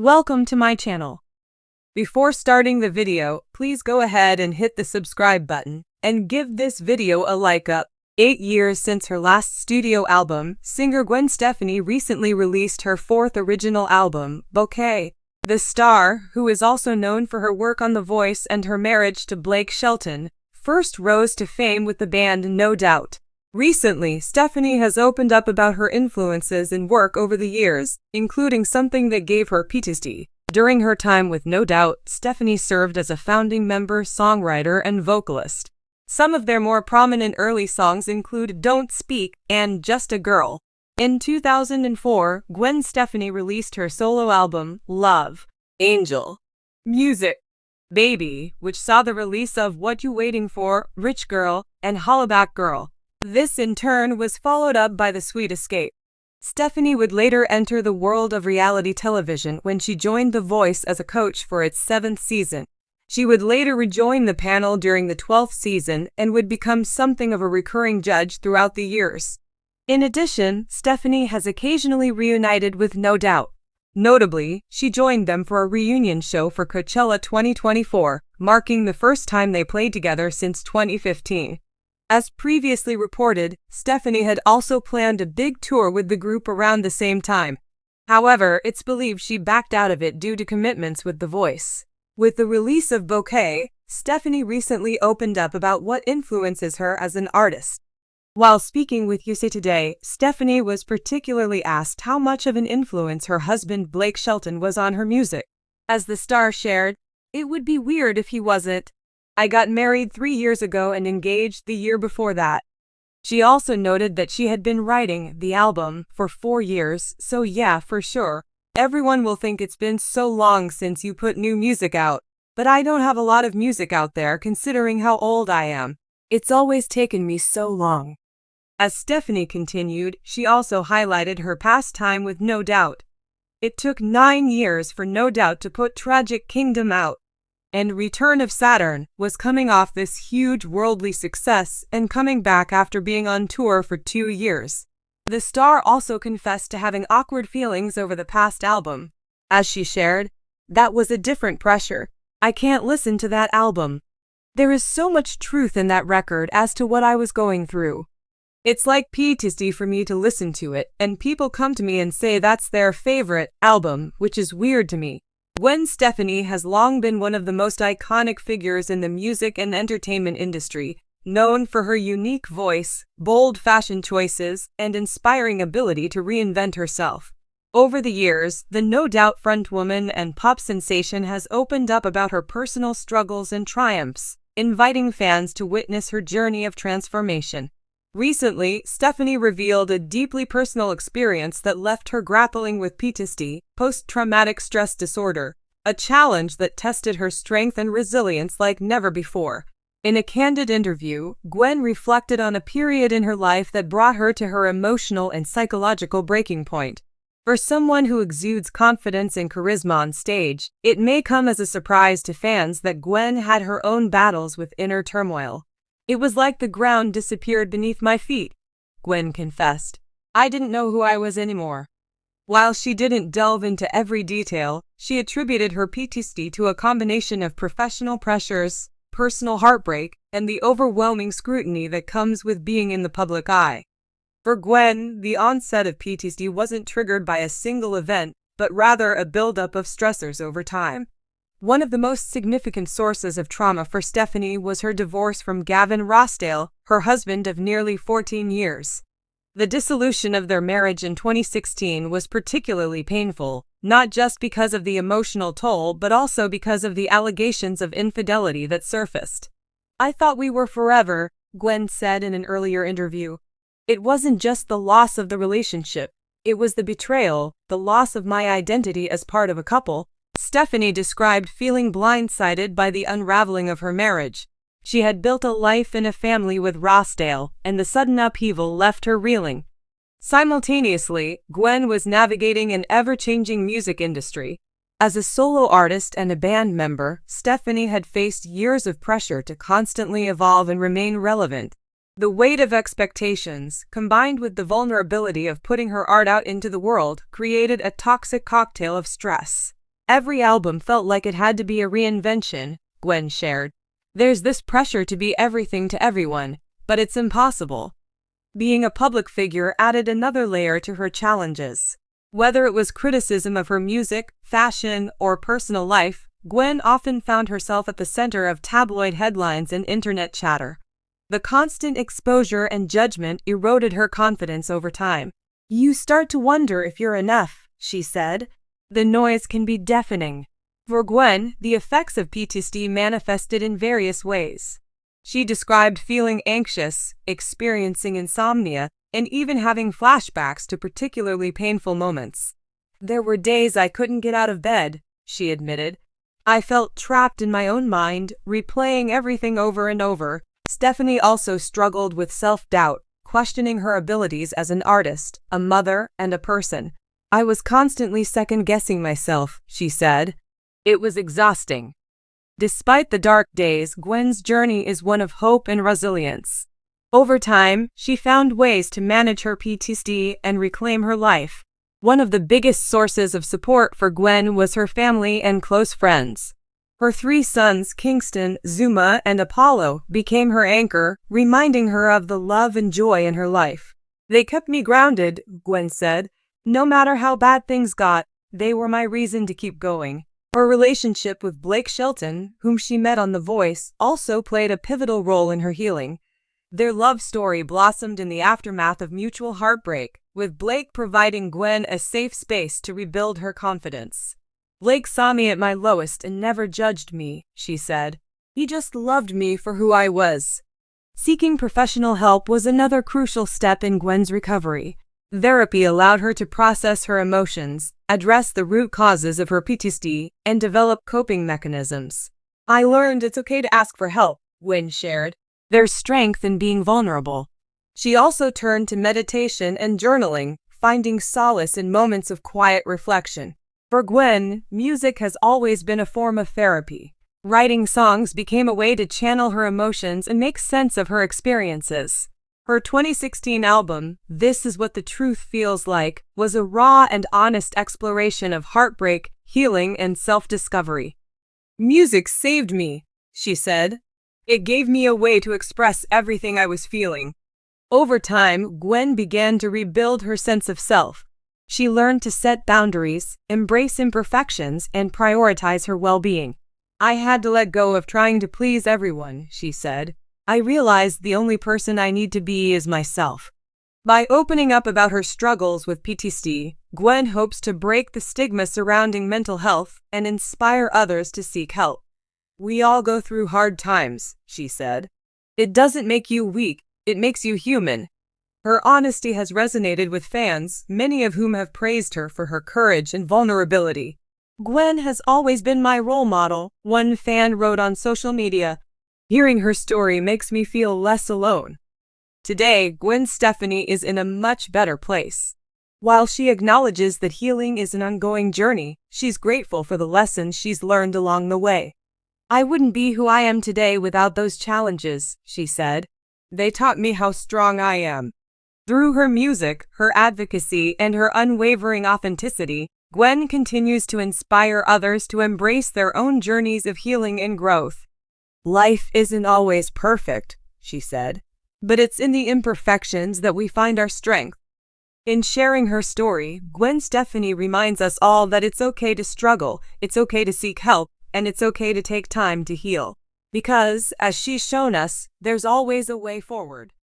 Welcome to my channel. Before starting the video, please go ahead and hit the subscribe button and give this video a like up. 8 years since her last studio album, singer Gwen Stefani recently released her fourth original album, Bouquet. The star, who is also known for her work on The Voice and her marriage to Blake Shelton, first rose to fame with the band No Doubt. Recently, Stefani has opened up about her influences and work over the years, including something that gave her PTSD. During her time with No Doubt, Stefani served as a founding member, songwriter, and vocalist. Some of their more prominent early songs include Don't Speak and Just a Girl. In 2004, Gwen Stefani released her solo album, Love, Angel, Music, Baby, which saw the release of What You Waiting For, Rich Girl, and Hollaback Girl. This in turn was followed up by The Sweet Escape. Stefani would later enter the world of reality television when she joined The Voice as a coach for its 7th season. She would later rejoin the panel during the 12th season and would become something of a recurring judge throughout the years. In addition, Stefani has occasionally reunited with No Doubt. Notably, she joined them for a reunion show for Coachella 2024, marking the first time they played together since 2015. As previously reported, Stefani had also planned a big tour with the group around the same time. However, it's believed she backed out of it due to commitments with The Voice. With the release of Bouquet, Stefani recently opened up about what influences her as an artist. While speaking with USA Today, Stefani was particularly asked how much of an influence her husband Blake Shelton was on her music. As the star shared, "It would be weird if he wasn't. I got married 3 years ago and engaged the year before that." She also noted that she had been writing the album for 4 years, so yeah, for sure. Everyone will think it's been so long since you put new music out, but I don't have a lot of music out there considering how old I am. It's always taken me so long. As Stefani continued, she also highlighted her past time with No Doubt. "It took 9 years for No Doubt to put Tragic Kingdom out. And Return of Saturn was coming off this huge worldly success and coming back after being on tour for 2 years. The star also confessed to having awkward feelings over the past album. As she shared, "That was a different pressure. I can't listen to that album. There is so much truth in that record as to what I was going through. It's like PTSD for me to listen to it, and people come to me and say that's their favorite album, which is weird to me." Gwen Stefani has long been one of the most iconic figures in the music and entertainment industry, known for her unique voice, bold fashion choices, and inspiring ability to reinvent herself. Over the years, the No Doubt frontwoman and pop sensation has opened up about her personal struggles and triumphs, inviting fans to witness her journey of transformation. Recently, Stefani revealed a deeply personal experience that left her grappling with PTSD, post-traumatic stress disorder, a challenge that tested her strength and resilience like never before. In a candid interview, Gwen reflected on a period in her life that brought her to her emotional and psychological breaking point. For someone who exudes confidence and charisma on stage, it may come as a surprise to fans that Gwen had her own battles with inner turmoil. "It was like the ground disappeared beneath my feet," Gwen confessed. "I didn't know who I was anymore." While she didn't delve into every detail, she attributed her PTSD to a combination of professional pressures, personal heartbreak, and the overwhelming scrutiny that comes with being in the public eye. For Gwen, the onset of PTSD wasn't triggered by a single event, but rather a buildup of stressors over time. One of the most significant sources of trauma for Stefani was her divorce from Gavin Rossdale, her husband of nearly 14 years. The dissolution of their marriage in 2016 was particularly painful, not just because of the emotional toll but also because of the allegations of infidelity that surfaced. "I thought we were forever," Gwen said in an earlier interview. "It wasn't just the loss of the relationship. It was the betrayal, the loss of my identity as part of a couple." Stefani described feeling blindsided by the unraveling of her marriage. She had built a life and a family with Rossdale, and the sudden upheaval left her reeling. Simultaneously, Gwen was navigating an ever-changing music industry. As a solo artist and a band member, Stefani had faced years of pressure to constantly evolve and remain relevant. The weight of expectations, combined with the vulnerability of putting her art out into the world, created a toxic cocktail of stress. Every album felt like it had to be a reinvention, Gwen shared. There's this pressure to be everything to everyone, but it's impossible. Being a public figure added another layer to her challenges. Whether it was criticism of her music, fashion, or personal life, Gwen often found herself at the center of tabloid headlines and internet chatter. The constant exposure and judgment eroded her confidence over time. "You start to wonder if you're enough," she said. "The noise can be deafening." For Gwen, the effects of PTSD manifested in various ways. She described feeling anxious, experiencing insomnia, and even having flashbacks to particularly painful moments. "There were days I couldn't get out of bed," she admitted. "I felt trapped in my own mind, replaying everything over and over." Stefani also struggled with self-doubt, questioning her abilities as an artist, a mother, and a person. "I was constantly second-guessing myself," she said. "It was exhausting." Despite the dark days, Gwen's journey is one of hope and resilience. Over time, she found ways to manage her PTSD and reclaim her life. One of the biggest sources of support for Gwen was her family and close friends. Her 3 sons, Kingston, Zuma, and Apollo, became her anchor, reminding her of the love and joy in her life. "They kept me grounded," Gwen said. "No matter how bad things got, they were my reason to keep going." Her relationship with Blake Shelton, whom she met on The Voice, also played a pivotal role in her healing. Their love story blossomed in the aftermath of mutual heartbreak, with Blake providing Gwen a safe space to rebuild her confidence. "Blake saw me at my lowest and never judged me," she said. "He just loved me for who I was." Seeking professional help was another crucial step in Gwen's recovery. Therapy allowed her to process her emotions, address the root causes of her PTSD, and develop coping mechanisms. "I learned it's okay to ask for help," Gwen shared. "There's strength in being vulnerable." She also turned to meditation and journaling, finding solace in moments of quiet reflection. For Gwen, music has always been a form of therapy. Writing songs became a way to channel her emotions and make sense of her experiences. Her 2016 album, This Is What the Truth Feels Like, was a raw and honest exploration of heartbreak, healing, and self-discovery. "Music saved me," she said. "It gave me a way to express everything I was feeling." Over time, Gwen began to rebuild her sense of self. She learned to set boundaries, embrace imperfections, and prioritize her well-being. "I had to let go of trying to please everyone," she said. "I realized the only person I need to be is myself." By opening up about her struggles with PTSD, Gwen hopes to break the stigma surrounding mental health and inspire others to seek help. "We all go through hard times," she said. "It doesn't make you weak, it makes you human." Her honesty has resonated with fans, many of whom have praised her for her courage and vulnerability. "Gwen has always been my role model," one fan wrote on social media. "Hearing her story makes me feel less alone." Today, Gwen Stefani is in a much better place. While she acknowledges that healing is an ongoing journey, she's grateful for the lessons she's learned along the way. "I wouldn't be who I am today without those challenges," she said. "They taught me how strong I am." Through her music, her advocacy, and her unwavering authenticity, Gwen continues to inspire others to embrace their own journeys of healing and growth. "Life isn't always perfect," she said, "but it's in the imperfections that we find our strength." In sharing her story, Gwen Stefani reminds us all that it's okay to struggle, it's okay to seek help, and it's okay to take time to heal. Because, as she's shown us, there's always a way forward.